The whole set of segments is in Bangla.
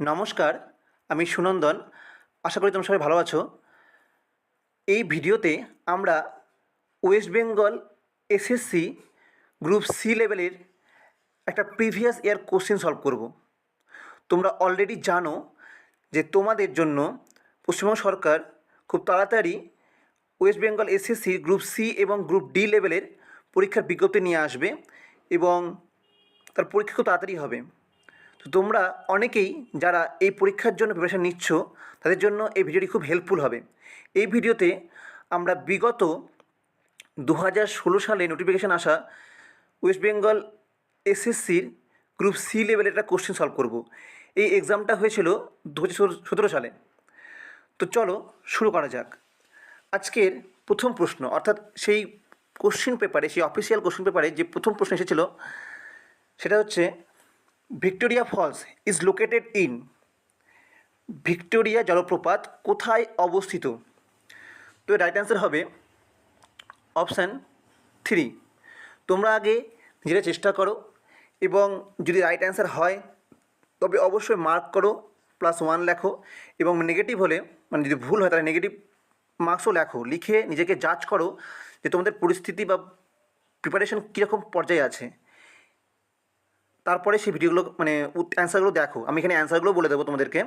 নমস্কার, আমি সুনন্দন। আশা করি তোমরা সবাই ভালো আছো। এই ভিডিওতে আমরা West Bengal SSC group C লেভেলের একটা প্রিভিয়াস ইয়ার কোশ্চেন সলভ করব। তোমরা অলরেডি জানো যে তোমাদের জন্য পশ্চিমবঙ্গ সরকার খুব তাড়াতাড়ি West Bengal SSC group C এবং গ্রুপ ডি লেভেলের পরীক্ষার বিজ্ঞপ্তি নিয়ে আসবে এবং তার পরীক্ষা খুব তাড়াতাড়ি হবে। তো তোমরা অনেকেই যারা এই পরীক্ষার জন্য প্রিপারেশান নিচ্ছ তাদের জন্য এই ভিডিওটি খুব হেল্পফুল হবে। এই ভিডিওতে আমরা বিগত 2016 সালে নোটিফিকেশান আসা ওয়েস্ট বেঙ্গল এসএসসির গ্রুপ সি লেভেলের একটা কোশ্চেন সলভ করব। এই এক্সামটা হয়েছিল 2017 সালে। তো চলো শুরু করা যাক। আজকের প্রথম প্রশ্ন, অর্থাৎ সেই কোশ্চেন পেপারে, সেই অফিসিয়াল কোশ্চেন পেপারে যে প্রথম প্রশ্ন এসেছিল সেটা হচ্ছে Victoria false is located in, Victoria জলপ্রপাত কোথায় অবস্থিত? তো রাইট অ্যান্সার হবে অপশান 3। তোমরা আগে নিজেরা চেষ্টা করো এবং যদি রাইট অ্যান্সার হয় তবে অবশ্যই মার্ক করো, +1 লেখো, এবং নেগেটিভ হলে মানে যদি ভুল হয় তাহলে নেগেটিভ মার্কসও লেখো। লিখে নিজেকে জাজ করো যে তোমাদের পরিস্থিতি বা প্রিপারেশন কীরকম পর্যায়ে আছে। তারপরে সেই ভিডিওগুলো মানে অ্যান্সারগুলো দেখো। আমি এখানে অ্যান্সারগুলো বলে দেবো তোমাদেরকে,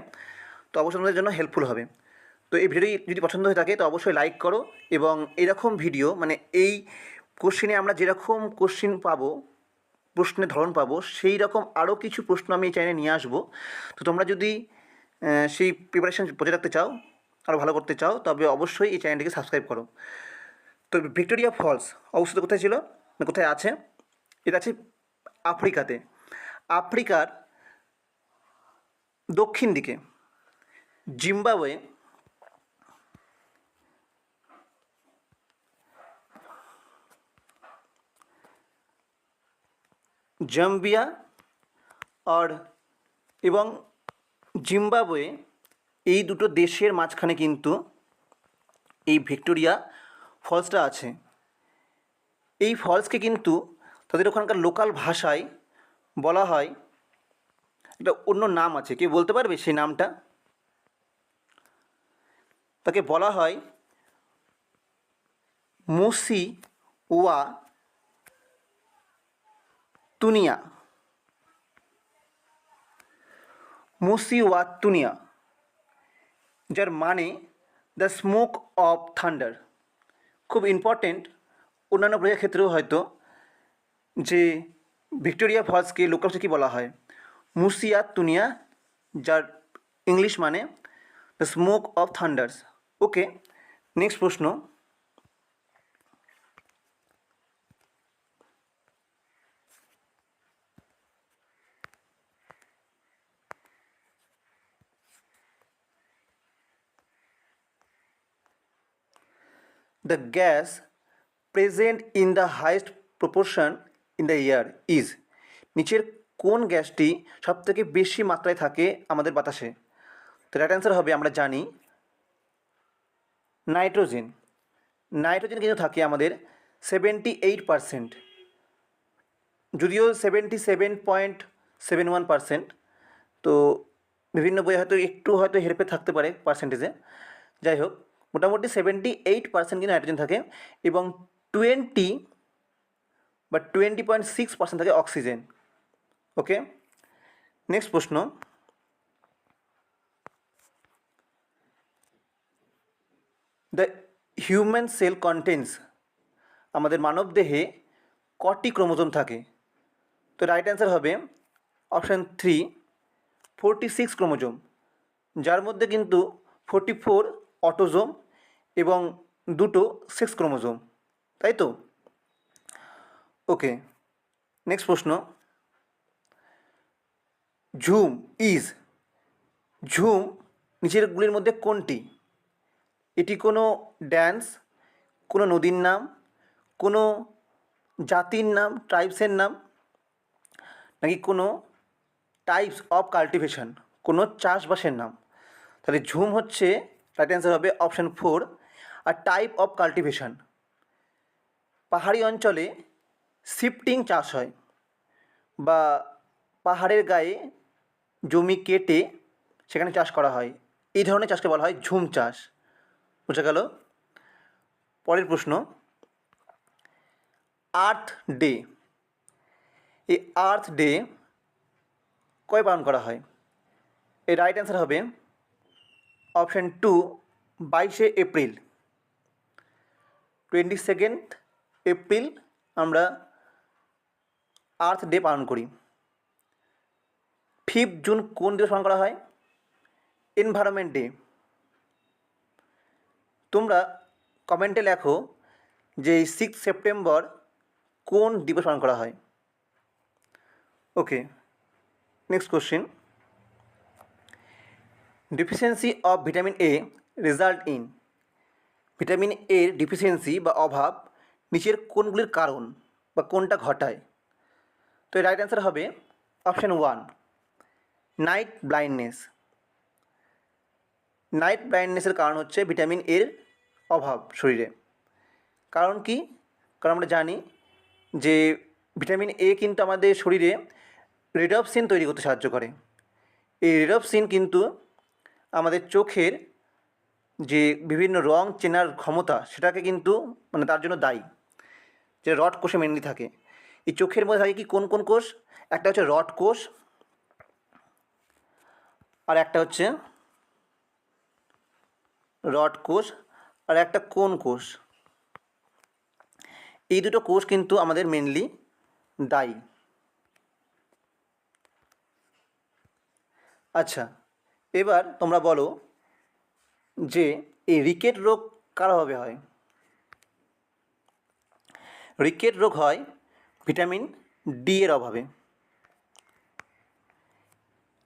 তো অবশ্যই তোমাদের জন্য হেল্পফুল হবে। তো এই ভিডিওটি যদি পছন্দ হয়ে থাকে তো অবশ্যই লাইক করো, এবং এরকম ভিডিও মানে এই কোশ্চেনে আমরা যেরকম কোশ্চেন পাবো, প্রশ্নের ধরন পাবো, সেই রকম আরও কিছু প্রশ্ন আমি এই চ্যানেলে নিয়ে আসবো। তো তোমরা যদি সেই প্রিপারেশান বজায় রাখতে চাও, আরও ভালো করতে চাও, তবে অবশ্যই এই চ্যানেলটিকে সাবস্ক্রাইব করো। তো ভিক্টোরিয়া ফলস অবস্থিত কোথায় ছিল, কোথায় আছে? এটা আছে আফ্রিকাতে। আফ্রিকার দক্ষিণ দিকে জিম্বাবুয়ে, জাম্বিয়া এবং জিম্বাবুয়ে, এই দুটো দেশের মাঝখানে কিন্তু এই ভিক্টোরিয়া ফলসটা আছে। এই ফলসকে কিন্তু তাদের ওখানকার লোকাল ভাষায় বলা হয়, একটা অন্য নাম আছে, কেউ বলতে পারবে সেই নামটা? তাকে বলা হয় মুসি ওয়া তুনিয়া, মুসি ওয়া তুনিয়া, যার মানে দ্য স্মোক অফ থান্ডার। খুব ইম্পর্টেন্ট অন্যান্য পরীক্ষার ক্ষেত্রেও হয়তো, যে ভিক্টোরিয়া ফলসকে লোকাল ভাষায় কী বলা হয়? মুসিয়া তুনিয়া, যার ইংলিশ মানে the smoke of Thunders. Okay, next প্রশ্ন। The gas present in the highest proportion in the air is, নিচের কোন গ্যাসটি সবথেকে বেশি মাত্রায় থাকে আমাদের বাতাসে? তো রাইট অ্যান্সার হবে, আমরা জানি, নাইট্রোজেন। নাইট্রোজেন কিন্তু থাকে আমাদের 78%, যদিও 77.71%। তো বিভিন্ন বইয়ে হয়তো একটু হয়তো হেরফের থাকতে পারে পার্সেন্টেজে। যাই হোক, মোটামুটি 78% কিন্তু নাইট্রোজেন থাকে, এবং 20.6% থাকে অক্সিজেন। ওকে, নেক্সট প্রশ্ন। দ্য হিউম্যান সেল কন্টেন্স, আমাদের মানবদেহে কটি ক্রোমোজোম থাকে? তো রাইট অ্যান্সার হবে অপশান 3, 46 ক্রোমোজোম, যার মধ্যে কিন্তু 44 অটোজোম এবং 2 সেক্স ক্রোমোজোম, তাই তো? ওকে, নেক্সট প্রশ্ন। ঝুম ইজ, ঝুম নিচেরগুলির মধ্যে কোনটি? এটি কোনো ড্যান্স, কোনো নদীর নাম, কোনো জাতির নাম, ট্রাইবসের নাম, নাকি কোনো টাইপস অফ কাল্টিভেশন, কোনো চাষবাসের নাম? তাহলে ঝুম হচ্ছে, রাইট অ্যান্সার হবে অপশান 4, আর টাইপ অফ কাল্টিভেশন। পাহাড়ি অঞ্চলে শিফটিং চাষ হয়, বা পাহাড়ের গায়ে জমি কেটে সেখানে চাষ করা হয়। এই ধরনের চাষকে বলা হয় ঝুম চাষ। বুঝা গেল? পরের প্রশ্ন, আর্থ ডে। এই আর্থ ডে কবে পালন করা হয়? এর রাইট অ্যান্সার হবে অপশান 2, 22শে এপ্রিল। 22 এপ্রিল আমরা আর্থ ডে পালন করি। 5 জুন কোন দিবস পালন করা হয়? Environment day. তোমরা কমেন্টে লেখো যে 6 সেপ্টেম্বর কোন দিবস পালন করা হয়। Okay, next question, deficiency of vitamin A result in. Vitamin এর ডিফিসিয়েন্সি বা অভাব নিচের কোনগুলির কারণ বা কোনটা ঘটায়? তো এর রাইট অ্যান্সার হবে অপশান 1, নাইট ব্লাইন্ডনেস। নাইট ব্লাইন্ডনেসের কারণ হচ্ছে ভিটামিন এর অভাব শরীরে। কারণ কি? কারণ আমরা জানি যে ভিটামিন এ কিন্তু আমাদের শরীরে রেডপসিন তৈরি করতে সাহায্য করে। এই রেডপসিন কিন্তু আমাদের চোখের যে বিভিন্ন রং চেনার ক্ষমতা সেটাকে কিন্তু মানে তার জন্য দায়ী, যে রড কোষে মেনলি থাকে। এই চোখের মধ্যে থাকে কি কোন কোন কোষ? একটা হচ্ছে রড কোষ, আর একটা হচ্ছে রড কোষ, আর একটা কোন কোষ। এই দুটো কোষ কিন্তু আমাদের মেনলি দায়ী। আচ্ছা, এবার তোমরা বলো যে এই রিকেট রোগ কার অভাবে হয়? রিকেট রোগ হয় ভিটামিন ডি এর অভাবে।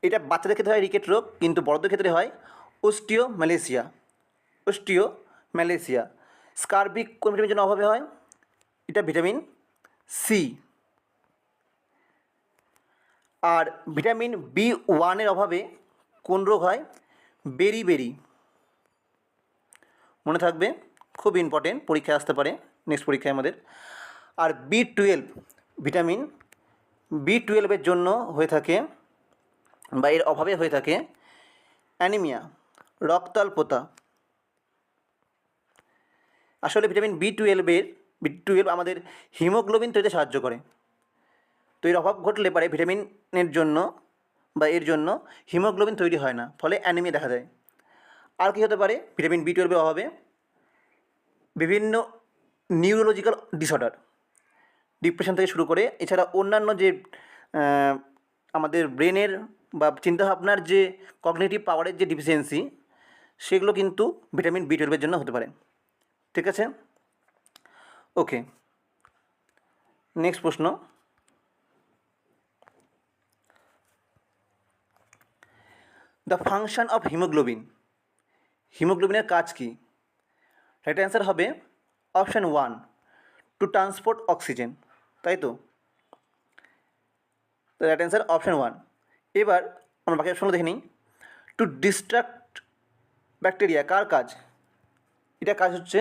এটা বাচ্চাদের ক্ষেত্রে হয় রিকেট রোগ, কিন্তু বড়দের ক্ষেত্রে হয় অস্টিওম্যালেসিয়া। অস্টিওম্যালেসিয়া। স্কারবিক কোন ভিটামিনের জন্য অভাবে হয়? এটা ভিটামিন সি। আর ভিটামিন B1 অভাবে কোন রোগ হয়? বেরি। মনে থাকবে, খুব ইম্পর্টেন্ট, পরীক্ষায় আসতে পারে, নেক্সট পরীক্ষায় আমাদের। আর B12, ভিটামিন B12 জন্য হয়ে থাকে বা এর অভাবে হয়ে থাকে অ্যানিমিয়া, রক্তাল্পতা। আসলে ভিটামিন B12 আমাদের হিমোগ্লোবিন তৈরিতে সাহায্য করে। তো এর অভাব ঘটলে পারে ভিটামিনের জন্য বা এর জন্য হিমোগ্লোবিন তৈরি হয় না, ফলে অ্যানিমিয়া দেখা দেয়। আর কী হতে পারে ভিটামিন B12 অভাবে? বিভিন্ন নিউরোলজিক্যাল ডিসঅর্ডার, ডিপ্রেশন থেকে শুরু করে এছাড়া অন্যান্য যে আমাদের ব্রেনের বা চিন্তাভাবনার যে কগনিটিভ পাওয়ারের যে ডিফিসিয়েন্সি, সেগুলো কিন্তু ভিটামিন B12 জন্য হতে পারে। ঠিক আছে? ওকে, নেক্সট প্রশ্ন, দ্য ফাংশন অফ হিমোগ্লোবিন। হিমোগ্লোবিনের কাজ কী? রাইট অ্যান্সার হবে অপশান 1, টু ট্রান্সপোর্ট অক্সিজেন। তাই তো? Right answer option 1। এবার আমরা বাকি অপশনগুলো দেখে নিই। টু ডিস্ট্রাক্ট ব্যাকটেরিয়া কার কাজ? এটা কাজ হচ্ছে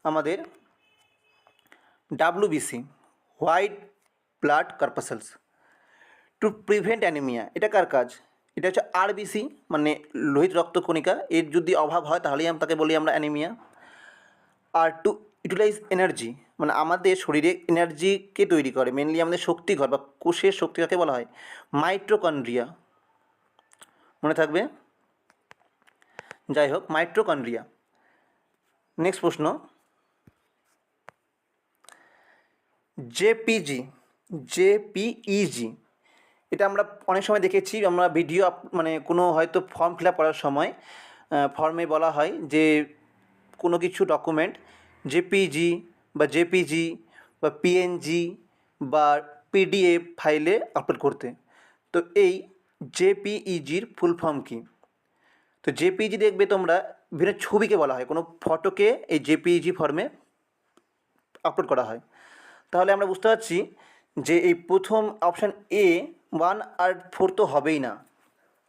আমাদের WBC, white blood corpuscles. To prevent anaemia, এটা কার কাজ? এটা হচ্ছে RBC, মানে লোহিত রক্তকণিকা। এর যদি অভাব হয় তাহলেই তাকে বলি আমরা অ্যানিমিয়া। আর টু ইউটিলাইজ এনার্জি, মানে আমাদের শরীরে এনার্জিকে তৈরি করে, মেনলি আমাদের শক্তিঘর বা কোষের শক্তি কাকে বলা হয়? মাইটোকন্ড্রিয়া। মনে থাকবে? যাই হোক, মাইটোকন্ড্রিয়া। নেক্সট প্রশ্ন, JPEG। এটা আমরা অনেক সময় দেখেছি, আমরা ভিডিও মানে কোনো হয়তো ফর্ম ফিল আপ করার সময় ফর্মে বলা হয় যে কোনো কিছু ডকুমেন্ট জেপিজি বা জেপিজি বা পিএনজি বা PDF ফাইলে আপলোড করতে। তো এই জেপিইজির ফুল ফর্ম কী? তো জেপিইজি দেখবে তোমরা বিভিন্ন ছবিকে বলা হয়, কোনো ফটোকে এই জেপিইজি ফর্মে আপলোড করা হয়। তাহলে আমরা বুঝতে পারছি যে এই প্রথম অপশান A 1 আর 4 তো হবেই না।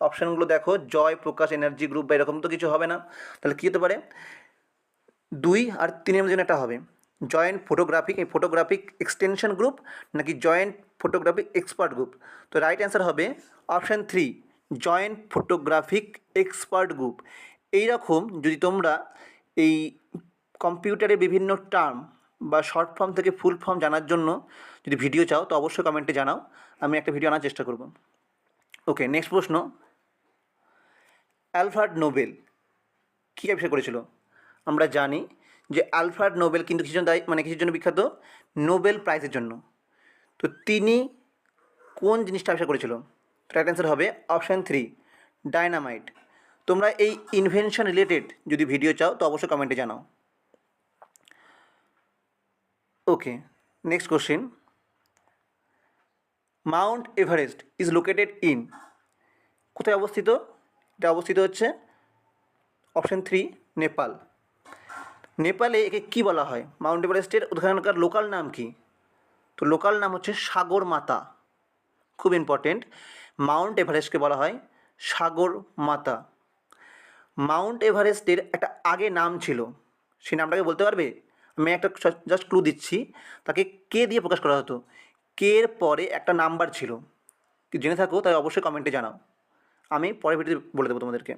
অপশানগুলো দেখো, জয় প্রকাশ এনার্জি গ্রুপ বা এরকম তো কিছু হবে না। তাহলে কী হতে পারে? 2 আর 3 মধ্যে একটা হবে, জয়েন্ট ফটোগ্রাফিক, এই ফটোগ্রাফিক এক্সটেনশন গ্রুপ নাকি জয়েন্ট ফটোগ্রাফিক এক্সপার্ট গ্রুপ। তো রাইট অ্যান্সার হবে option 3, joint photographic expert group. এই রকম যদি তোমরা এই কম্পিউটারের বিভিন্ন টার্ম বা শর্ট ফর্ম থেকে ফুল ফর্ম জানার জন্য যদি ভিডিও চাও তো অবশ্যই কমেন্টে জানাও, আমি একটা ভিডিও আনার চেষ্টা করব। ওকে, নেক্সট প্রশ্ন, অ্যালফ্রেড নোবেল কী আবিষ্কার করেছিল? আমরা জানি যে অ্যালফ্রেড নোবেল কিন্তু কিসের জন্য বিখ্যাত? নোবেল প্রাইজের জন্য। তো তিনি কোন জিনিসটা আবিষ্কার করেছিল? রাইট অ্যান্সার হবে অপশান 3, ডায়নামাইট। তোমরা এই ইনভেনশন রিলেটেড যদি ভিডিও চাও তো অবশ্যই কমেন্টে জানাও। Okay, next question, Mount Everest is located in, কোথায় অবস্থিত? এটা অবস্থিত হচ্ছে অপশান 3, নেপাল। নেপালে একে কী বলা হয়? মাউন্ট এভারেস্টের ওখানকার লোকাল নাম কি? তো লোকাল নাম হচ্ছে সাগর মাতা। খুব ইম্পর্টেন্ট, মাউন্ট এভারেস্টকে বলা হয় সাগর মাতা। মাউন্ট এভারেস্টের একটা আগে নাম ছিল, সেই নামটাকে বলতে পারবে? আমি একটা জাস্ট ক্লু দিচ্ছি, তাকে কে দিয়ে প্রকাশ করা হতো? কে এর পরে একটা নাম্বার ছিল, কি জেনে থাকো তাই অবশ্যই কমেন্টে জানাও, আমি পরের ভিডিওতে বলে দেবো তোমাদেরকে।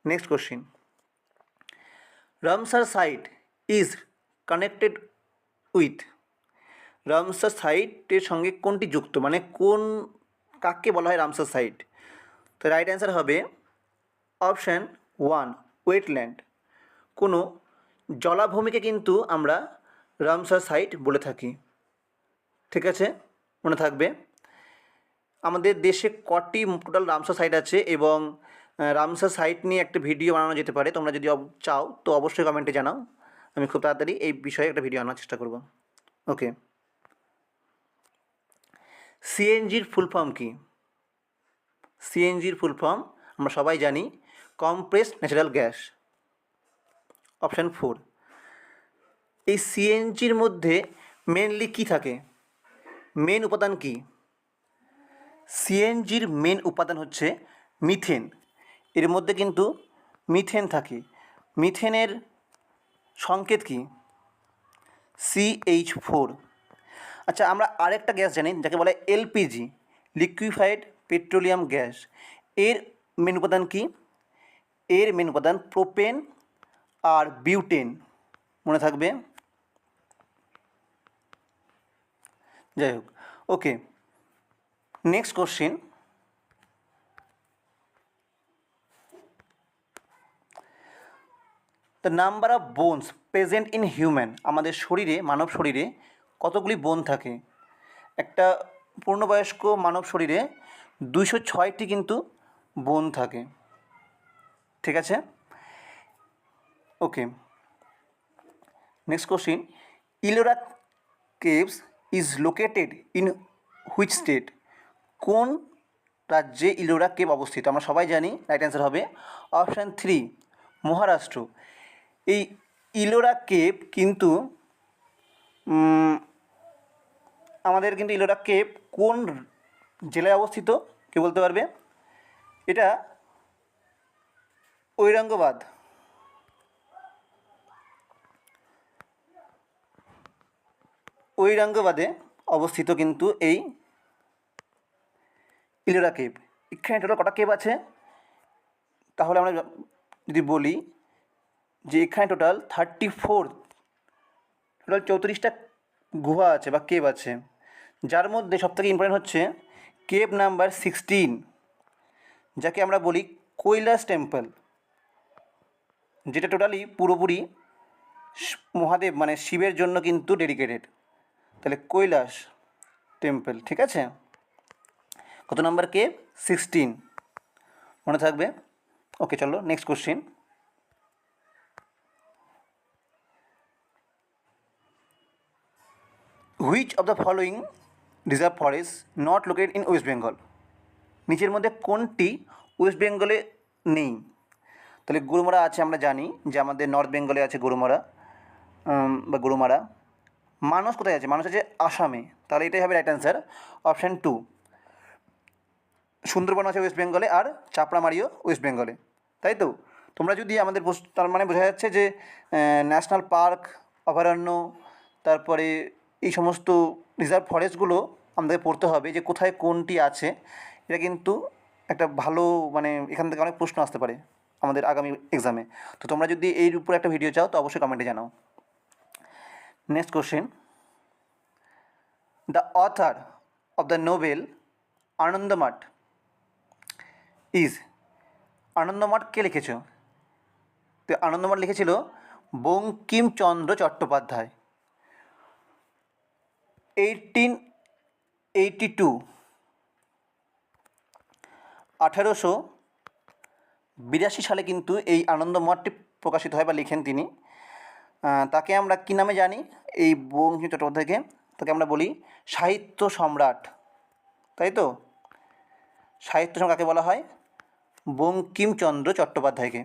Next question, Ramsar site is connected with, রামসার সাইটের সঙ্গে কোনটি যুক্ত, মানে কাকে বলা হয় রামসার সাইট? তো রাইট অ্যান্সার হবে অপশান 1, ওয়েটল্যান্ড। কোনো জলাভূমিকে কিন্তু আমরা রামসার সাইট বলে থাকি। ঠিক আছে, মনে থাকবে। আমাদের দেশে কটি টোটাল রামসার সাইট আছে এবং রামসার সাইট নিয়ে একটা ভিডিও বানানো যেতে পারে, তোমরা যদি চাও তো অবশ্যই কমেন্টে জানাও, আমি খুব তাড়াতাড়ি এই বিষয়ে একটা ভিডিও আনার চেষ্টা করব। ওকে, সিএনজির ফুল ফর্ম কি? সিএনজির ফুল ফর্ম আমরা সবাই জানি কমপ্রেসড ন্যাচারাল গ্যাস, অপশান 4। এই সিএনজির মধ্যে মেনলি কী থাকে? মেন উপাদান কি? সিএনজির মেন উপাদান হচ্ছে মিথেন। এর মধ্যে কিন্তু মিথেন থাকে। মিথেনের সংকেত কি? CH4। আচ্ছা, আমরা আরেকটা গ্যাস জানি যাকে বলে এলপিজি, লিকুইফাইড পেট্রোলিয়াম গ্যাস। এর মেন উপাদান কি? এর মেন উপাদান প্রোপেন আর বিউটেন, মনে থাকবে। যাই হোক, okay, next question, the number of bones present in human, আমাদের শরীরে, মানব শরীরে কতগুলি বোন থাকে? একটা পূর্ণবয়স্ক মানব শরীরে 206টি কিন্তু বোন থাকে। ঠিক আছে, okay, next question, Ellora caves is located in which state, কোন রাজ্যে ইলোরা কেভ অবস্থিত? আমরা সবাই জানি রাইট অ্যান্সার হবে অপশান 3, মহারাষ্ট্র। এই ইলোরা কেভ কিন্তু আমাদের কিন্তু ইলোরা কেভ কোন জেলায় অবস্থিত, কে বলতে পারবে? এটা ঔরঙ্গাবাদ, ঔরঙ্গাবাদে অবস্থিত কিন্তু এই ইলোরা কেভ। এখানে টোটাল কটা কেভ আছে? তাহলে আমরা যদি বলি যে এখানে টোটাল 34, টোটাল 34টা গুহা আছে বা কেভ আছে, যার মধ্যে সবথেকে ইম্পর্টেন্ট হচ্ছে কেভ নাম্বার 16, যাকে আমরা বলি কৈলাস টেম্পল, যেটা টোটালি পুরোপুরি মহাদেব মানে শিবের জন্য কিন্তু ডেডিকেটেড। তাহলে কৈলাস টেম্পল, ঠিক আছে। কত নাম্বার কেভ? 16, মনে থাকবে। ওকে, চলো next question, which of the following reserve forest not located in West Bengal, নিচের মধ্যে কোনটি ওয়েস্ট বেঙ্গলে নেই? তাহলে গরুমারা আছে, আমরা জানি যে আমাদের নর্থ বেঙ্গলে আছে গরুমারা বা গরুমারা। মানস কোথায় আছে? মানস আছে আসামে, তাহলে এটাই হবে রাইট অ্যান্সার অপশান 2। সুন্দরবন আছে ওয়েস্ট বেঙ্গলে আর চাপড়ামারিও ওয়েস্ট বেঙ্গলে, তাই তো। তোমরা যদি আমাদের তার মানে বোঝা যাচ্ছে যে ন্যাশনাল পার্ক, অভয়ারণ্য, তারপরে এই সমস্ত রিজার্ভ ফরেস্টগুলো আমাদের পড়তে হবে যে কোথায় কোনটি আছে। এটা কিন্তু একটা ভালো মানে এখান থেকে অনেক প্রশ্ন আসতে পারে আমাদের আগামী এক্সামে। তো তোমরা যদি এর উপর একটা ভিডিও চাও তো অবশ্যই কমেন্টে জানাও। Next question, the author of the novel Anandamath is, Anandamath কে লিখেছ? তো আনন্দমাঠ লিখেছিল বঙ্কিমচন্দ্র চট্টোপাধ্যায়। 1882 1882 সালে কিন্তু এই আনন্দমঠটি প্রকাশিত হয় বা লিখেন তিনি। তাকে আমরা কী নামে জানি? এই বঙ্কিম চট্টোপাধ্যায়কে তাকে আমরা বলি সাহিত্য সম্রাট, তাই তো? সাহিত্য সম্রাট কাকে বলা হয়? বঙ্কিমচন্দ্র চট্টোপাধ্যায়কে।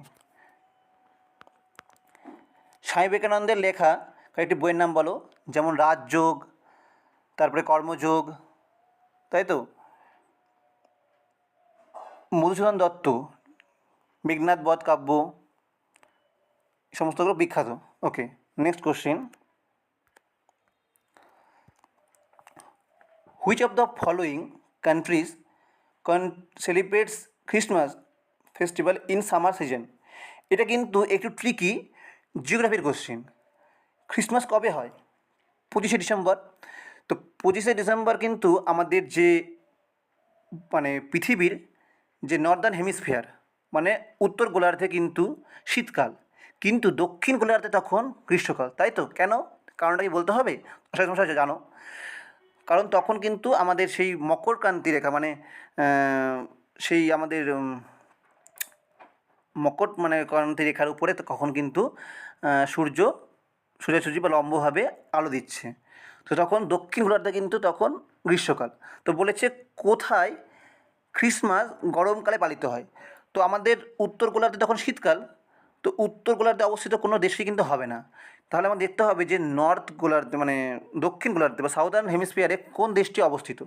স্বামী বিবেকানন্দের লেখা কয়েকটি বইয়ের নাম বলো, যেমন রাজযোগ, তারপরে কর্মযোগ, তাই তো? মধুসূদন দত্ত মেঘনাদ বধ কাব্য, এই সমস্তগুলো বিখ্যাত। Okay, next question, which of the following countries celebrates Christmas festival in summer season? এটা কিন্তু একটু ট্রিকি জিওগ্রাফির কোশ্চেন। ক্রিসমাস কবে হয়? 25শে ডিসেম্বর। তো 25শে ডিসেম্বর কিন্তু আমাদের যে মানে পৃথিবীর যে নর্দার্ন হেমিস্ফিয়ার মানে উত্তর গোলার্ধে কিন্তু শীতকাল, কিন্তু দক্ষিণ গোলার্ধে তখন গ্রীষ্মকাল, তাই তো? কেন? কারণটা কি বলতে হবে? আশা করি তোমরা জানো। কারণ তখন কিন্তু আমাদের সেই মকরক্রান্তি রেখা মানে সেই আমাদের মকর মানে ক্রান্তি রেখার উপরে তখন কিন্তু সূর্য সোজাসুজি বা লম্বভাবে আলো দিচ্ছে। তো তখন দক্ষিণ গোলার্ধে কিন্তু তখন গ্রীষ্মকাল। তো বলেছে কোথায় ক্রিসমাস গরমকালে পালিত হয়? তো আমাদের উত্তর গোলার্ধে তখন শীতকাল, তো উত্তর গোলার্ধে অবস্থিত কোনো দেশই কিন্তু হবে না। তাহলে আমার দেখতে হবে যে নর্থ গোলার্ধে মানে দক্ষিণ গোলার্ধে বা সাউদার্ন হেমিস্ফিয়ারে কোন দেশটি অবস্থিত।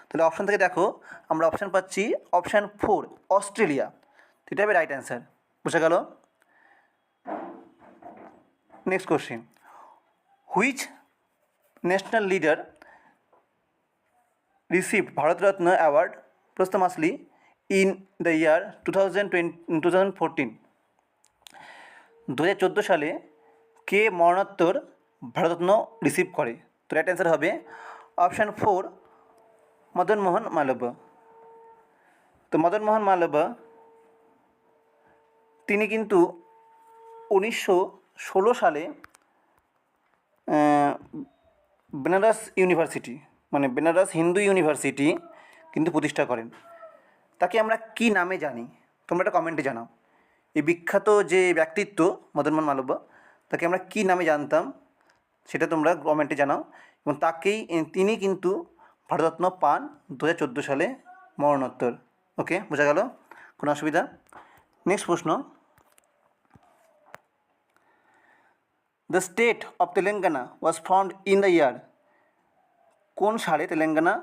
তাহলে অপশান থেকে দেখো, আমরা অপশান পাচ্ছি অপশান 4 অস্ট্রেলিয়া। এটা হবে রাইট অ্যান্সার। বুঝা গেল? Next question, which national leader received Bharat Ratna award posthumously in the year 2014? 2014 সালে কে মরণোত্তর ভারতরত্ন রিসিভ করে? তো রাইট অ্যান্সার হবে অপশান 4 মদন মোহন মালব্য। তো মদন মোহন মালব্য তিনি কিন্তু 1916 সালে বেনারস ইউনিভার্সিটি মানে বেনারস হিন্দু ইউনিভার্সিটি কিন্তু প্রতিষ্ঠা করেন। তাকে আমরা কী নামে জানি? তোমরা একটা কমেন্টে জানাও। এই বিখ্যাত যে ব্যক্তিত্ব মদন মোহন মালব্য, তাকে আমরা কী নামে জানতাম সেটা তোমরা কমেন্টে জানাও। এবং তিনি কিন্তু ভারতরত্ন পান 2014 সালে মরণোত্তর। ওকে, বোঝা গেল? কোনো অসুবিধা? নেক্সট প্রশ্ন, the state of Telangana was formed in the year? কোন সালে তেলেঙ্গানা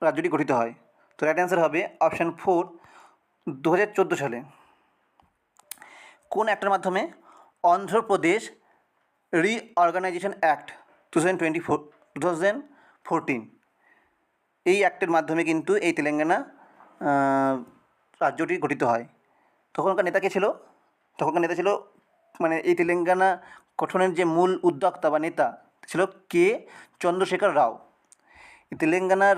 রাজ্যটি গঠিত হয়? তো রাইট অ্যান্সার হবে অপশান 4 2014 সালে। কোন অ্যাক্টের মাধ্যমে? অন্ধ্রপ্রদেশ রিঅর্গানাইজেশন অ্যাক্ট 2014 এই অ্যাক্টের মাধ্যমে কিন্তু এই তেলেঙ্গানা রাজ্যটি গঠিত হয়। তখনকার নেতা কে ছিল? তখনকার নেতা ছিল মানে এই তেলেঙ্গানা গঠনের যে মূল উদ্যোক্তা বা নেতা ছিল কে চন্দ্রশেখর রাও। তেলেঙ্গানার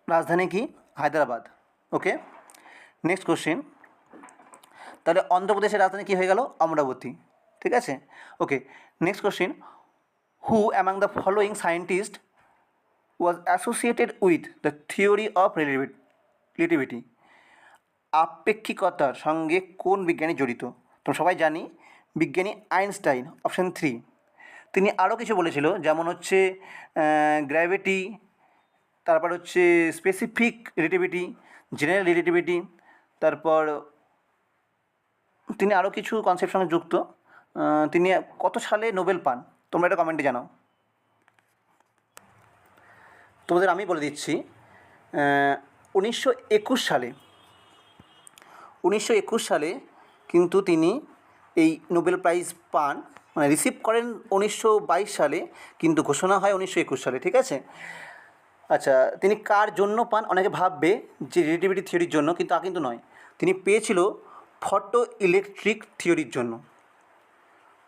রাজধানী কি? হায়দ্রাবাদ। ওকে, নেক্সট কোশ্চেন, তাহলে অন্ধ্রপ্রদেশের রাজধানী কী হয়ে গেল? অমরাবতী। ঠিক আছে? Okay, next question, who among the following scientist was associated with the theory of relativity? আপেক্ষিকতার সঙ্গে কোন বিজ্ঞানী জড়িত? তোমরা সবাই জানি বিজ্ঞানী আইনস্টাইন, অপশান 3। তিনি আরও কিছু বলেছিল, যেমন হচ্ছে গ্র্যাভিটি, তারপর হচ্ছে স্পেসিফিক রিলেটিভিটি, জেনারেল রিলেটিভিটি, তারপর তিনি আরও কিছু কনসেপ্ট সঙ্গে যুক্ত। তিনি কত সালে নোবেল পান? তোমরা এটা কমেন্টে জানাও। তোমাদের আমি বলে দিচ্ছি 1921 সালে। 1921 সালে কিন্তু তিনি এই নোবেল প্রাইজ পান, মানে রিসিভ করেন 1922 সালে, কিন্তু ঘোষণা হয় 1921 সালে। ঠিক আছে? আচ্ছা, তিনি কার জন্য পান? অনেকে ভাববে যে রিলেটিভিটি থিওরির জন্য, কিন্তু নয়। তিনি পেয়েছিল ফটো ইলেকট্রিক থিওরির জন্য।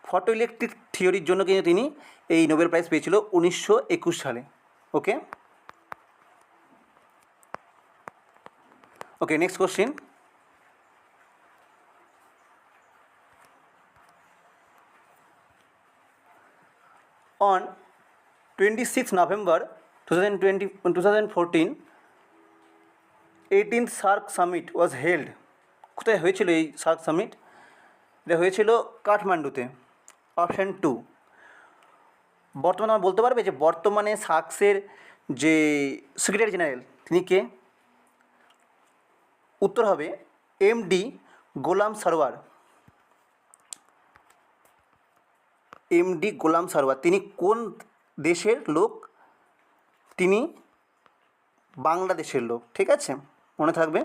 ফটো ইলেকট্রিক থিওরির জন্য কিন্তু তিনি এই নোবেল প্রাইজ পেয়েছিল 1921 সালে। Okay okay next question. On 26 November 2014, 18th SAARC summit was held. কোথায় হয়েছিল এই সার্ক সামিট? এটা হয়েছিল কাঠমান্ডুতে। অপশান 2। বর্তমানে আমরা বলতে পারবে যে বর্তমানে সার্কসের যে সেক্রেটারি জেনারেল তিনি কে? উত্তর হবে এমডি গোলাম সরওয়ার। এমডি গোলাম সরওয়ার। তিনি কোন দেশের লোক? তিনি বাংলাদেশের লোক। ঠিক আছে, মনে থাকবে।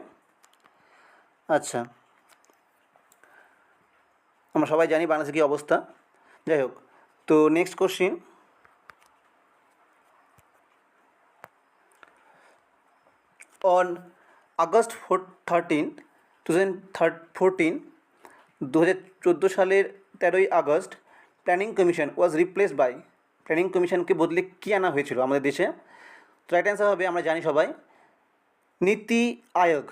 আচ্ছা, আমরা সবাই জানি বাংলাদেশের কী অবস্থা। যাই হোক, তো নেক্সট কোশ্চিন। অন আগস্ট 13, 2014, 2014 সালের 13ই August planning commission was replaced by. Planning কমিশনকে বদলে কী আনা হয়েছিল আমাদের দেশে? তো রাইট অ্যান্সার হবে, আমরা জানি সবাই, Niti Aayog,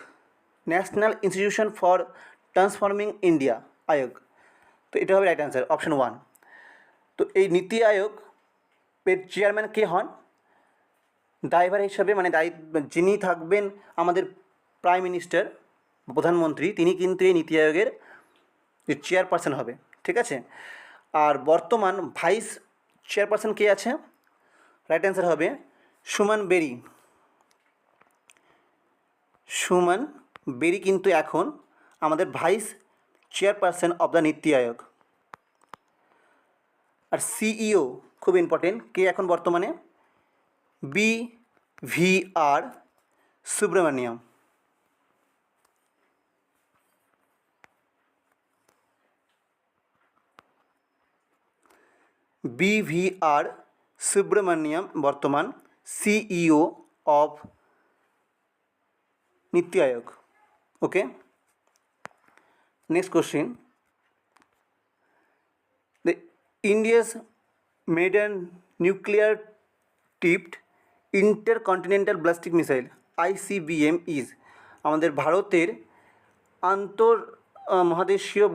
national institution for transforming India Aayog. তো এটা হবে রাইট অ্যান্সার, অপশন 1। তো এই নীতি আয়োগ এর চেয়ারম্যান কে হন? দায়ভার হিসাবে, মানে যিনি থাকবেন আমাদের প্রাইম মিনিস্টার, প্রধানমন্ত্রী, তিনি কিন্তু এই নীতি আয়োগের চেয়ারপারসন হবে। ঠিক আছে, আর বর্তমান ভাইস চেয়ারপারসন কে আছে? রাইট অ্যান্সার হবে সুমন বেরি। সুমন বেরি কিন্তু এখন আমাদের ভাইস চেয়ারপারসন অব দ্য নীতি আয়োগ। আর সিইও খুব ইম্পর্টেন্ট, কে এখন বর্তমানে? BVR সুব্রমণিয়াম। BVR সুব্রমণিয়াম বর্তমান CEO of Niti Aayog. Okay, next question. The India's maiden nuclear tipped intercontinental ballistic missile ICBM is. আমাদের ভারতের আন্তর মহাদেশীয়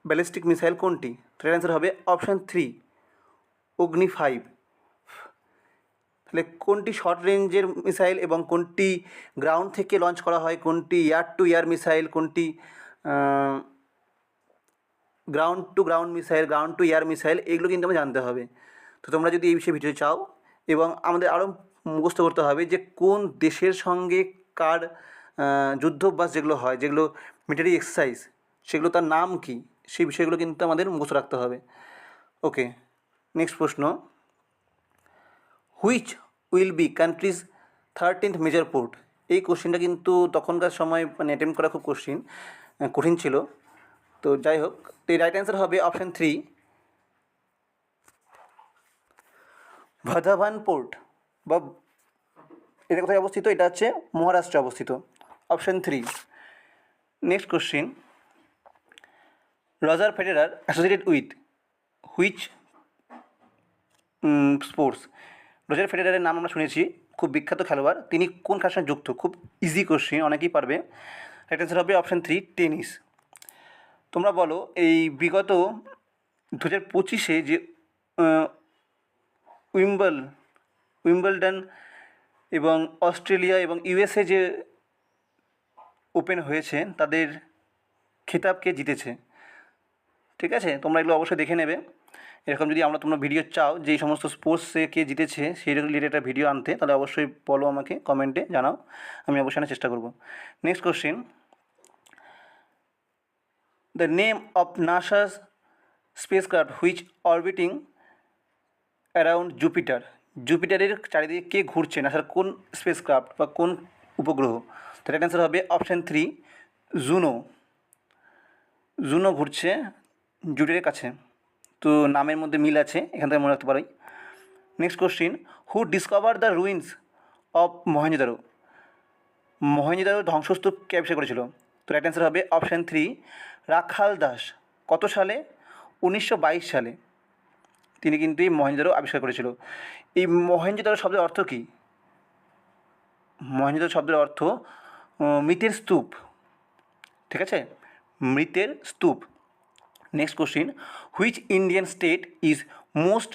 ব্যালিস্টিক মিসাইল কোনটি? তার অ্যান্সার হবে অপশান 3, অগ্নি 5। তাহলে কোনটি শর্ট রেঞ্জের মিসাইল এবং কোনটি গ্রাউন্ড থেকে লঞ্চ করা হয়, কোনটি এয়ার টু এয়ার মিসাইল, কোনটি ground to ground missile, ground to air missile, এগুলো কিন্তু আমাকে জানতে হবে। তো তোমরা যদি এই বিষয়ে ভিডিও চাও, এবং আমাদের আরও মুখস্থ করতে হবে যে কোন দেশের সঙ্গে কার যুদ্ধাভ্যাস যেগুলো হয়, যেগুলো মিলিটারি এক্সারসাইজ, সেগুলো তার নাম কী, সেই বিষয়গুলো কিন্তু আমাদের মুখস্থ রাখতে হবে। ওকে, নেক্সট প্রশ্ন। Which will be countries 13th major port? এই কোশ্চেনটা কিন্তু তখনকার সময় মানে অ্যাটেম্প করা খুব কঠিন ছিল। তো যাই হোক, তো এই রাইট অ্যান্সার হবে অপশান 3, ভাদাভান পোর্ট। বা এটা কোথায় অবস্থিত? এটা হচ্ছে মহারাষ্ট্রে অবস্থিত। Option 3। Next question. Roger Federer associated with which sports? Roger ফেডেরারের নাম আমরা শুনেছি, খুব বিখ্যাত খেলোয়াড়। তিনি কোন খেলার সঙ্গে যুক্ত? খুব ইজি কোশ্চিন, অনেকেই পারবে। রাইট অ্যান্সার হবে অপশান 3, টেনিস। তোমরা বলো, এই বিগত 2025-এ যে উইম্বলডন এবং অস্ট্রেলিয়া এবং USA যে ওপেন হয়েছে, তাদের খেতাবকে জিতেছে? ঠিক আছে, তোমরা এগুলো অবশ্যই দেখে নেবে। এরকম যদি তোমরা ভিডিও চাও যে এই সমস্ত স্পোর্টসে কে জিতেছে সেই রিলেটেড একটা ভিডিও আনতে, তাহলে অবশ্যই বলো, আমাকে কমেন্টে জানাও, আমি অবশ্যই আনার চেষ্টা করব। Next question. The name of NASA's spacecraft which orbiting around Jupiter? জুপিটারের চারিদিকে কে ঘুরছে? নাসার কোন স্পেসক্রাফট বা কোন উপগ্রহ? তার অ্যান্সার হবে অপশান 3, জুনো। জুনো ঘুরছে জুপিটারের কাছে। তো নামের মধ্যে মিল আছে, এখান থেকে মনে রাখতে পারি। Next question. Who discover the ruins of Mohenjodaro. Mohenjodaro ধ্বংসস্তূপ কে আবিষ্কার করেছিল? তো রাইট অ্যান্সার হবে অপশান 3 রাখাল দাস। কত সালে? 1922 সালে তিনি কিন্তু এই মহেঞ্জোদারো আবিষ্কার করেছিল। এই মহেঞ্জোদারো শব্দের অর্থ কী? মহেঞ্জোদারো শব্দের অর্থ মৃতের স্তূপ। ঠিক আছে, মৃতের স্তূপ। Next question, which Indian state is most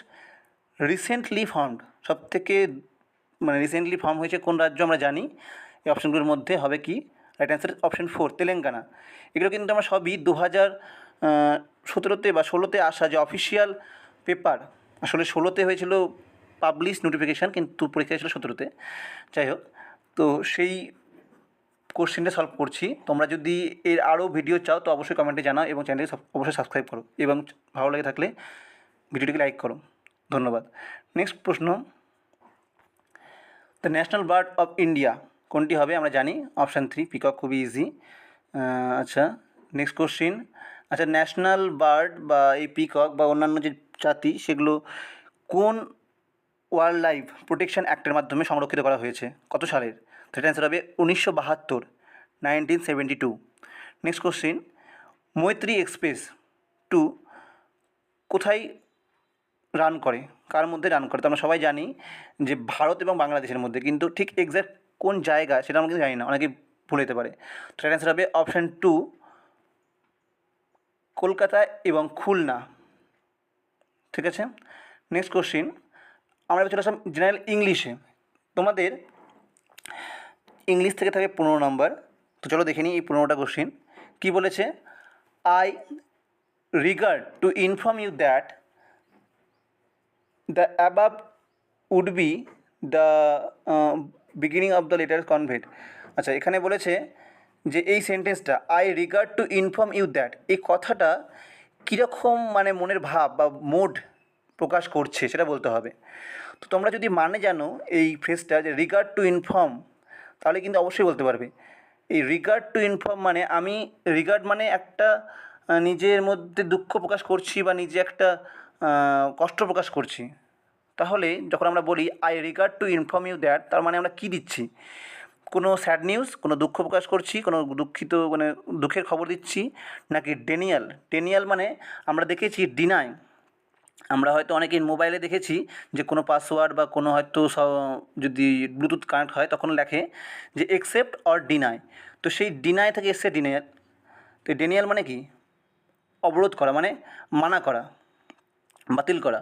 recently formed? সব থেকে মানে রিসেন্টলি ফর্ম হয়েছে কোন রাজ্য আমরা জানি? এই অপশানগুলোর মধ্যে হবে কি? Right answer option 4 Telangana. এগুলো কিন্তু আমরা সবই 2017 বা 16 আসা যে অফিসিয়াল পেপার, আসলে 16 হয়েছিল পাবলিশ নোটিফিকেশান, কিন্তু পরীক্ষা হয়েছিল 17। যাই হোক, তো সেই কোশ্চেনটা সলভ করছি। তোমরা যদি এর আরও ভিডিও চাও তো অবশ্যই কমেন্টে জানাও এবং চ্যানেলটি অবশ্যই সাবস্ক্রাইব করো এবং ভালো লাগে থাকলে ভিডিওটিকে লাইক করো। ধন্যবাদ। নেক্সট প্রশ্ন, the national bird of India কোনটি হবে? আমরা জানি অপশান 3 পিকক, খুবই ইজি। আচ্ছা, নেক্সট কোশ্চিন, আচ্ছা ন্যাশনাল বার্ড বা এই পিকক বা অন্যান্য যে জাতি সেগুলো কোন ওয়াইল্ড লাইফ প্রোটেকশন অ্যাক্টের মাধ্যমে সংরক্ষিত করা হয়েছে? কত সালের? সেটা অ্যান্সার হবে 1972, 1972। নেক্সট কোশ্চিন, মৈত্রী এক্সপ্রেস 2 কোথায় রান করে? কার মধ্যে রান করে? তো আমরা সবাই জানি যে ভারত এবং বাংলাদেশের মধ্যে, কিন্তু ঠিক এক্স্যাক্ট কোন জায়গা সেটা আমরা কিন্তু জানি না, অনেকে ভুলে যেতে পারে। তো সেটা অ্যান্সার হবে অপশান 2 কলকাতা এবং খুলনা। ঠিক আছে, নেক্সট কোশ্চিন, আমরা চলে আসলাম জেনারেল ইংলিশে। তোমাদের ইংলিশ থেকে থাকে 15 নম্বর। তো চলো দেখে নিই এই 15টা কোশ্চিন কী বলেছে। I regard to inform you that the above would be the beginning of the letter convent. আচ্ছা, এখানে বলেছে যে এই সেন্টেন্সটা I regard to inform you that, এই কথাটা কীরকম মানে মনের ভাব বা মুড প্রকাশ করছে সেটা বলতে হবে। তো তোমরা যদি মানে জানো এই ফ্রেজটা যে রিগার্ড টু ইনফর্ম, তাহলে কিন্তু অবশ্যই বলতে পারবে। এই রিগার্ড টু ইনফর্ম মানে আমি রিগার্ড মানে একটা নিজের মধ্যে দুঃখ প্রকাশ করছি বা নিজে একটা কষ্ট প্রকাশ করছি। তাহলে যখন আমরা বলি I regard to inform you that, তার মানে আমরা কী দিচ্ছি? কোনো স্যাড নিউজ, কোনো দুঃখ প্রকাশ করছি, কোনো মানে দুঃখের খবর দিচ্ছি, নাকি ডেনিয়াল? ডেনিয়াল মানে আমরা দেখেছি ডিনাই, আমরা হয়তো অনেকেই মোবাইলে দেখেছি যে কোনো পাসওয়ার্ড বা কোনো হয়তো যদি ব্লুটুথ কানেক্ট হয় তখন লেখে যে একসেপ্ট অর ডিনাই। তো সেই ডিনাই থেকে এসছে ডিনায়াল। তো ডেনিয়াল মানে কি? অবরোধ করা, মানে মানা করা, বাতিল করা।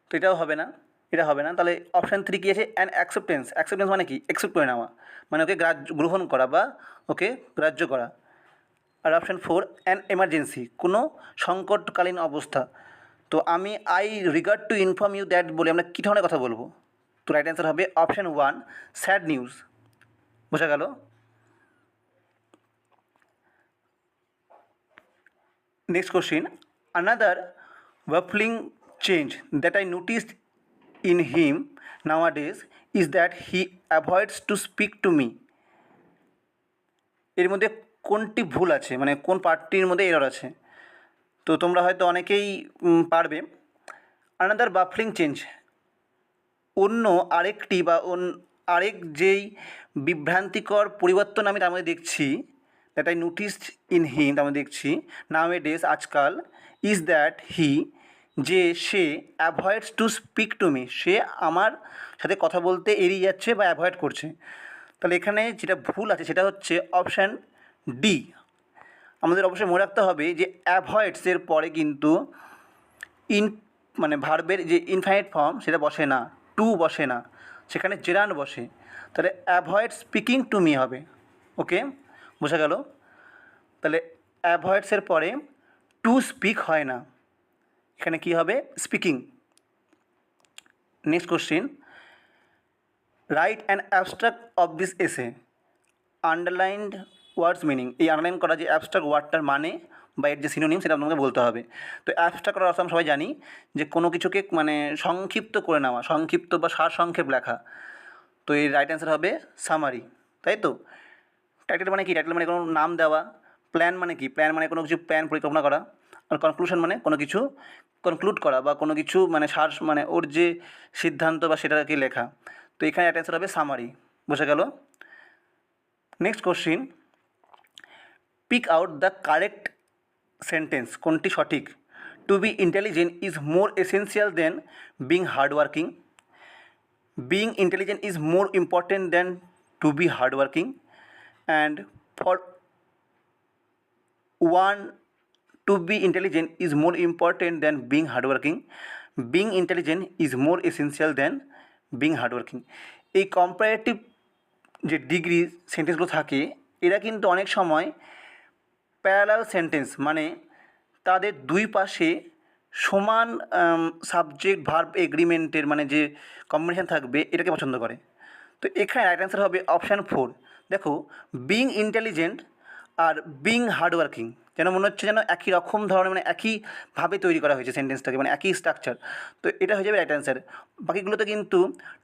তো এটাও হবে না, এটা হবে না। তাহলে অপশান 3 কী আছে? An acceptance. অ্যাকসেপ্টেন্স মানে কি? অ্যাকসেপ্ট করে নেওয়া, মানে ওকে গ্রহণ করা বা ওকে গ্রাহ্য করা। আর অপশান 4 অ্যান এমার্জেন্সি, কোনো সংকটকালীন অবস্থা। তো আমি I regard to inform you that বলে আমরা কী ধরনের কথা বলবো? তো রাইট অ্যান্সার হবে অপশান 1 স্যাড নিউজ। বোঝা গেল? Next question, another baffling change that I noticed in him nowadays is that he avoids to speak to me। এর মধ্যে কোনটি ভুল আছে, মানে কোন পার্টটির মধ্যে এরর আছে? তো তোমরা হয়তো অনেকেই পারবে। আনাদার বাফলিং চেঞ্জ, অন্য আরেকটি বা আরেক যেই বিভ্রান্তিকর পরিবর্তন আমি তার মধ্যে দেখছি, that I noticed in him, তার মধ্যে দেখছি নাওএডেজ আজকাল, ইজ দ্যাট হি, যে সে avoids to speak to me, সে আমার সাথে কথা বলতে এড়িয়ে যাচ্ছে বা অ্যাভয়েড করছে। তাহলে এখানে যেটা ভুল আছে সেটা হচ্ছে অপশান ডি। আমাদের অবশ্যই মনে রাখতে হবে যে অ্যাভয়েডসের পরে কিন্তু মানে ভার্বের যে ইনফাইনাইট ফর্ম সেটা বসে না, টু বসে না, সেখানে জেরান্ড বসে। তাহলে অ্যাভয়েড স্পিকিং টু মি হবে। ওকে, বোঝা গেল? তাহলে অ্যাভয়েডসের পরে টু স্পিক হয় না, এখানে কি হবে? Speaking. Next question, write an abstract of this এসে, আন্ডারলাইন্ড ওয়ার্ডস মিনিং। এই আন্ডারলাইন করা যে অ্যাবস্ট্রাক্ট ওয়ার্ডটার মানে বা এর যে সিনোনিম সেটা আপনাকে বলতে হবে। তো অ্যাবস্ট্রাক্ট করার অর্থ আমরা সবাই জানি যে কোনো কিছুকে মানে সংক্ষিপ্ত করে নেওয়া, সংক্ষিপ্ত বা সারসংক্ষেপ লেখা। তো এর রাইট অ্যান্সার হবে সামারি, তাই তো? টাইটেল মানে কি? টাইটেল মানে কোনো নাম দেওয়া। প্ল্যান মানে কি? প্ল্যান মানে কোনো কিছু প্ল্যান পরিকল্পনা করা। আর কনক্লুশন মানে কোনো কিছু কনক্লুড করা বা কোনো কিছু মানে সার মানে ওর যে সিদ্ধান্ত বা সেটাকে লেখা। তো এখানে রাইট অ্যান্সার হবে সামারি। বোঝা গেল? Next question, pick out the correct sentence, কোনটি সঠিক? To be intelligent is more essential than being hardworking, being intelligent is more important than to be hardworking, and for one, to be intelligent is more important than being hardworking, being intelligent is more essential than being hardworking। এই কম্পারেটিভ যে ডিগ্রি সেন্টেন্সগুলো থাকে এরা কিন্তু অনেক সময় প্যারালাল সেন্টেন্স, মানে তাদের দুই পাশে সমান সাবজেক্ট ভার্ব এগ্রিমেন্টের মানে যে কম্বিনেশন থাকবে এটাকে পছন্দ করে। তো এখানে রাইট অ্যান্সার হবে অপশান 4। দেখো, being intelligent are being hardworking যেন মনে হচ্ছে যেন একই রকম ধরনের, মানে একইভাবে তৈরি করা হয়েছে সেন্টেন্সটাকে, মানে একই স্ট্রাকচার। তো এটা হয়ে যাবে রাইট অ্যান্সার। বাকিগুলোতে কিন্তু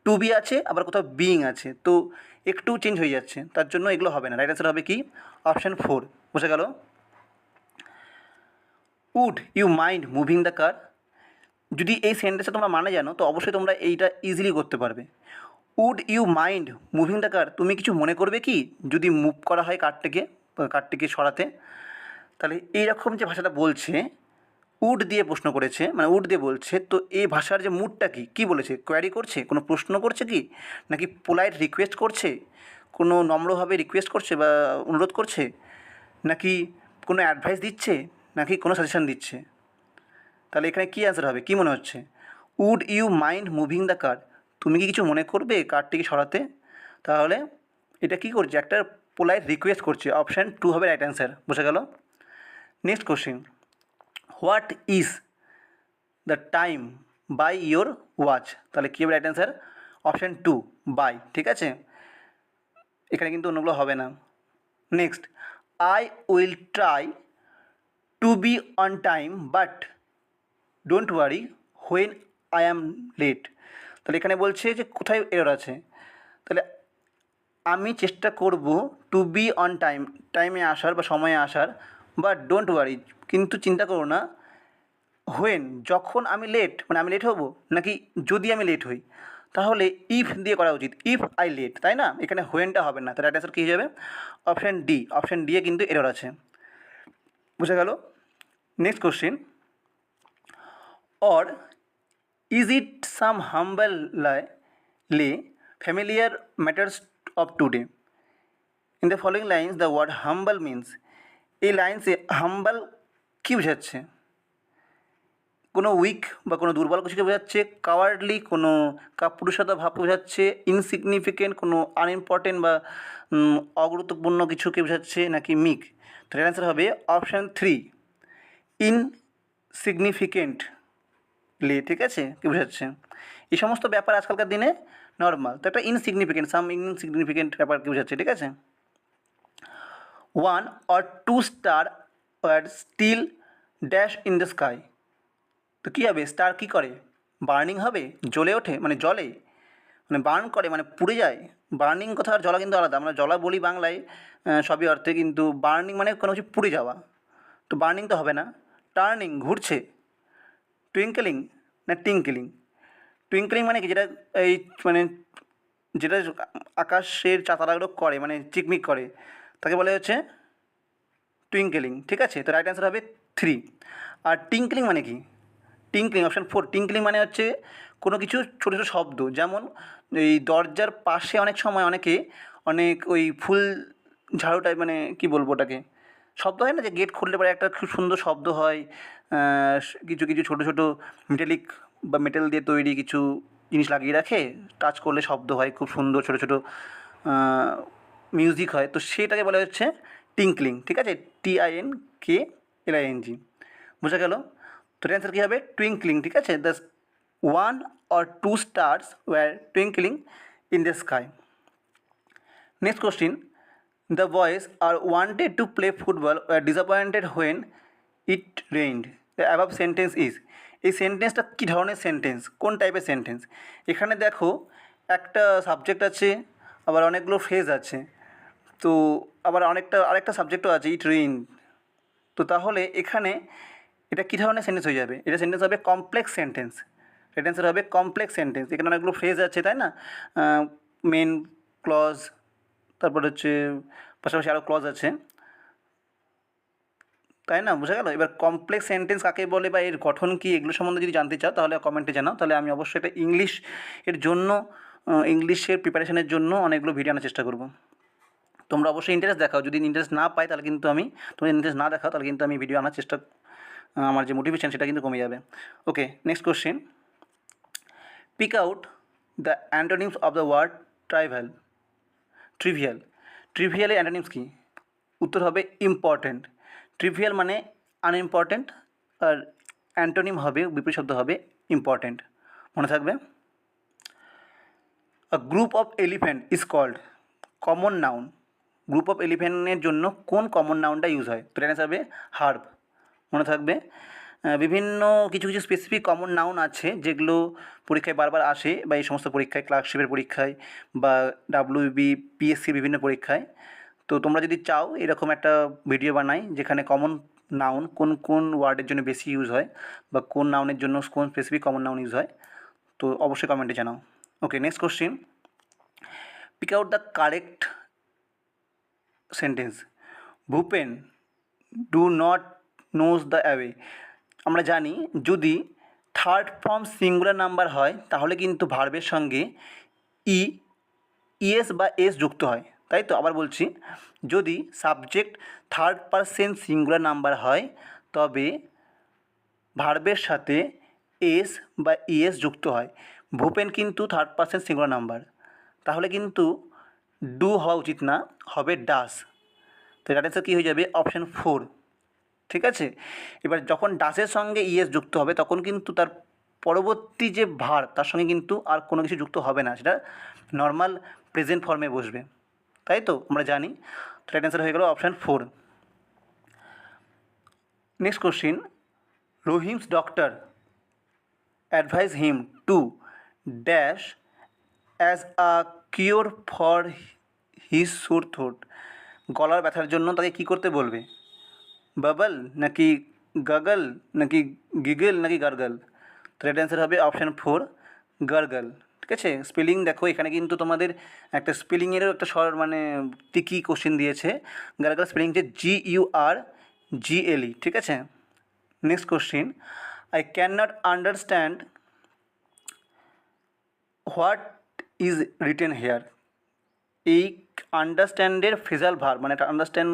টু বি আছে, আবার কোথাও বিং আছে, তো একটু চেঞ্জ হয়ে যাচ্ছে, তার জন্য এগুলো হবে না। রাইট অ্যান্সার হবে কি? অপশান 4। বোঝা গেল? Would you mind moving the car, যদি এই সেন্টেন্সটা তোমরা মানে জানো তো অবশ্যই তোমরা এইটা ইজিলি করতে পারবে। Would you mind moving the car, তুমি কিছু মনে করবে কি যদি মুভ করা হয় কারটিকে সরাতে? তাহলে এইরকম যে ভাষাটা বলছে, উড দিয়ে প্রশ্ন করেছে, মানে উড দিয়ে বলছে, তো এই ভাষার যে মুডটা কী বলেছে? কোয়ারি করছে, কোনো প্রশ্ন করছে কি, নাকি পোলাইট রিকোয়েস্ট করছে, কোনো নম্রভাবে রিকোয়েস্ট করছে বা অনুরোধ করছে, নাকি কোনো অ্যাডভাইস দিচ্ছে, নাকি কোনো সাজেশন দিচ্ছে? তাহলে এখানে কী অ্যান্সার হবে, কী মনে হচ্ছে? Would you mind moving the car, তুমি কি কিছু মনে করবে কারটিকে সরাতে? তাহলে এটা কী করছে? একটা পোলাইট রিকোয়েস্ট করছে। অপশান 2 হবে রাইট অ্যান্সার। বোঝা গেল? Next question, what is the time by your watch, তাহলে কী হবে রাইট অ্যান্সার? Option 2 by. ঠিক আছে, এখানে কিন্তু অন্যগুলো হবে না। Next, I will try to be on time but don't worry when I am late, তাহলে এখানে বলছে যে কোথায় এরর আছে? তাহলে আমি চেষ্টা করব টু বি অন টাইম, টাইমে আসার বা সময়ে আসার, বাট ডোন্ট ওয়ারি, কিন্তু চিন্তা করো না, হোয়েন, যখন আমি লেট, মানে আমি লেট হব, নাকি যদি আমি লেট হই? তাহলে ইফ দিয়ে করা উচিত, ইফ আই লেট, তাই না? এখানে হোয়েনটা হবে না, তাহলে রাইট অ্যান্সার কী হয়ে যাবে? Option D. Option D A কিন্তু এরর আছে। বুঝা গেল? Next question, or is it some humble lay familiar matters of today? In the following lines the word humble means, এই লাইন্সে হাম্বল কী বোঝাচ্ছে? কোনো উইক বা কোনো দুর্বল কিছুকে বোঝাচ্ছে, কাওয়ার্ডলি কোনো কাপুরুষতা ভাবকে বোঝাচ্ছে, ইনসিগনিফিকেন্ট কোনো আনইম্পর্টেন্ট বা অগুরুত্বপূর্ণ কিছুকে বোঝাচ্ছে, নাকি মিক? তো এর অ্যান্সার হবে অপশান 3 ইনসিগনিফিকেন্ট লে। ঠিক আছে, কী বোঝাচ্ছে? এই সমস্ত ব্যাপার আজকালকার দিনে নর্মাল, তো একটা ইনসিগনিফিকেন্ট, সাম ইনসিগনিফিকেন্ট ব্যাপার কী বোঝাচ্ছে? ঠিক আছে। 1 or 2 star war still dash in the sky, তো কী হবে? স্টার কী করে? বার্নিং হবে, জ্বলে ওঠে, মানে জলে, মানে বার্ন করে, মানে পুড়ে যায়। বার্নিং কথা আর জ্বলা কিন্তু আলাদা, আমরা জ্বলা বলি বাংলায় সবই অর্থে, কিন্তু বার্নিং মানে কোনো কিছু পুড়ে যাওয়া, তো বার্নিং তো হবে না। টার্নিং, ঘুরছে। টুইঙ্কেলিং না টিঙ্কেলিং? টুইঙ্কেলিং মানে কি, যেটা এই মানে যেটা আকাশের তারাগুলো করে, মানে চিকমিক করে, তাকে বলে হচ্ছে টুইঙ্কেলিং। ঠিক আছে, তো রাইট অ্যান্সার হবে 3। আর টিঙ্কলিং মানে কি? টিঙ্কলিং, অপশান 4। টিঙ্কলিং মানে হচ্ছে কোনো কিছু ছোটো ছোটো শব্দ, যেমন এই দরজার পাশে অনেক সময় অনেক ওই ফুল ঝাড়ু টাইপ, মানে কী বলবো ওটাকে, শব্দ হয় না, যে গেট খুললে পরে একটা খুব সুন্দর শব্দ হয়, কিছু কিছু ছোটো ছোটো মেটালিক বা মেটাল দিয়ে তৈরি কিছু জিনিস লাগিয়ে রাখে, টাচ করলে শব্দ হয় খুব সুন্দর, ছোটো ছোটো মিউজিক হয়, তো সেটাকে বলা হচ্ছে টিঙ্কলিং। ঠিক আছে, TINKLING। বোঝা গেল? তো অ্যান্সার কী হবে? টুইঙ্কলিং। ঠিক আছে, the 1 or 2 stars were twinkling in the sky. Next question, the boys are wanted to play football were disappointed when it rained. The above sentence is, এই সেন্টেন্সটা কী ধরনের সেন্টেন্স, কোন টাইপের সেন্টেন্স? এখানে দেখো একটা সাবজেক্ট আছে, আবার অনেকগুলো ফ্রেজ আছে, তো আবার আরেকটা সাবজেক্টও আছে, ইট রেইন। তো তাহলে এখানে এটা কী ধরনের সেন্টেন্স হয়ে যাবে? এটা সেন্টেন্স হবে কমপ্লেক্স সেন্টেন্স। রাইট অ্যান্সার হবে কমপ্লেক্স সেন্টেন্স। এখানে অনেকগুলো ফ্রেজ আছে, তাই না? মেন ক্লজ, তারপর হচ্ছে পাশাপাশি আরও ক্লজ আছে, তাই না? বোঝা গেল? এবার কমপ্লেক্স সেন্টেন্স কাকে বলে বা এর গঠন কী, এগুলো সম্বন্ধে যদি জানতে চাও তাহলে কমেন্টে জানাও, তাহলে আমি অবশ্যই এটা এর জন্য ইংলিশের প্রিপারেশনের জন্য অনেকগুলো ভিডিও আনার চেষ্টা করব। তোমরা অবশ্যই ইন্টারেস্ট দেখাও, যদি ইন্টারেস্ট না পাই তাহলে কিন্তু তোমরা ইন্টারেস্ট না দেখাও তাহলে কিন্তু আমি ভিডিও আনার চেষ্টা, আমার যে মোটিভেশন সেটা কিন্তু কমে যাবে। Okay, next question, pick out the antonyms of the word trivial. ট্রিভিয়ালের অ্যান্টোনিমস কী? উত্তর হবে ইম্পর্ট্যান্ট। ট্রিভিয়াল মানে আনইম্পর্ট্যান্ট, আর অ্যান্টোনিম হবে, বিপরীত শব্দ হবে ইম্পর্ট্যান্ট, মনে থাকবে। A group of elephant is called, common noun. Group of এলিফ্যান্টের জন্য কোন কমন নাউনটা ইউজ হয়? তো এটা হবে হার্ব, মনে থাকবে। বিভিন্ন কিছু কিছু স্পেসিফিক কমন নাউন আছে যেগুলো পরীক্ষায় বারবার আসে, বা এই সমস্ত পরীক্ষায়, ক্লার্কশিপের পরীক্ষায় বা ডাব্লিউবি পিএসসির বিভিন্ন পরীক্ষায়। তো তোমরা যদি চাও এরকম একটা ভিডিও বানাই যেখানে কমন নাউন কোন কোন ওয়ার্ডের জন্য বেশি ইউজ হয়, বা কোন নাউনের জন্য কোন স্পেসিফিক কমন নাউন ইউজ হয়, তো অবশ্যই কমেন্টে জানাও। Okay, next question, pick out the correct sentence. Bhupen do not knows the away. আমরা জানি যদি থার্ড ফর্ম সিঙ্গুলার নাম্বার হয় তাহলে কিন্তু ভার্বের সঙ্গে ইএস বা এস যুক্ত হয়, তাই তো? আবার বলছি, যদি subject third person singular number হয় তবে ভার্বের সাথে এস বা ইএস যুক্ত হয়। ভূপেন কিন্তু থার্ড পারসন সিঙ্গুলার নাম্বার, তাহলে কিন্তু ডু হওয়া উচিত না, হবে ডাস। তো রাইট অ্যান্সার কী হয়ে যাবে? অপশান 4, ঠিক আছে। এবার যখন ডাসের সঙ্গে ইএস যুক্ত হবে তখন কিন্তু তার পরবর্তী যে ভার্ব তার সঙ্গে কিন্তু আর কোনো কিছু যুক্ত হবে না, সেটা নর্মাল প্রেজেন্ট ফর্মে বসবে, তাই তো আমরা জানি। তো রাইট অ্যান্সার হয়ে গেল option 4। Next question, Rahim's doctor advice him to dash as a cure for his Soar throat. গলার ব্যথার জন্য তাকে কী করতে বলবে? বাবল নাকি গাগল নাকি গিগল নাকি গার্গল? তো রাইট অ্যান্সার হবে অপশান 4, গার্গল, ঠিক আছে। স্পেলিং দেখো, এখানে কিন্তু তোমাদের একটা স্পেলিংয়েরও একটা মানে টিকি কোশ্চেন দিয়েছে। গার্গল স্পেলিং হচ্ছে GURGLE, ঠিক আছে। Next question, I can not understand what is written here. এই আন্ডারস্ট্যান্ডের ফ্রেজাল ভার্ব, মানে একটা আন্ডারস্ট্যান্ড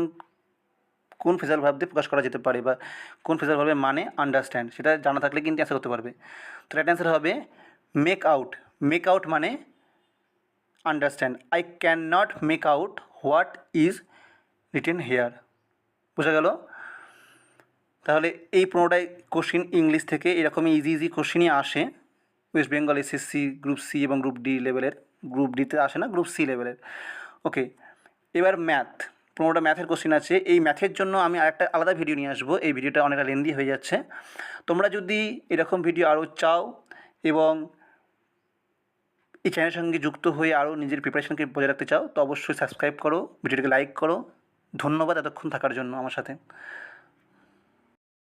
কোন ফ্রেজাল ভার্ব দিয়ে প্রকাশ করা যেতে পারে, বা কোন ফ্রেজাল ভার্বের মানে আন্ডারস্ট্যান্ড, সেটা জানা থাকলে কিন্তু অ্যান্সার করতে পারবে। তো রাইট অ্যান্সার হবে মেক আউট। মেক আউট মানে understand. I can not make out what is written here, বোঝা গেল? তাহলে এই 15টাই কোশ্চিন ইংলিশ থেকে এরকমই ইজি কোশ্চিনই আসে West Bengal SSC group C এবং গ্রুপ ডি লেভেলের। গ্রুপ ডিতে আসে না, গ্রুপ সি লেভেলের। ওকে, এবার ম্যাথ, 15টা ম্যাথের কোশ্চিন আছে। এই ম্যাথের জন্য আমি আরেকটা আলাদা ভিডিও নিয়ে আসবো, এই ভিডিওটা অনেকটা লেন্দি হয়ে যাচ্ছে। তোমরা যদি এরকম ভিডিও আরও চাও এবং এই চ্যানেলের সঙ্গে যুক্ত হয়ে আরও নিজের প্রিপারেশনকে বজায় রাখতে চাও তো অবশ্যই সাবস্ক্রাইব করো, ভিডিওটিকে লাইক করো। ধন্যবাদ এতক্ষণ থাকার জন্য আমার সাথে।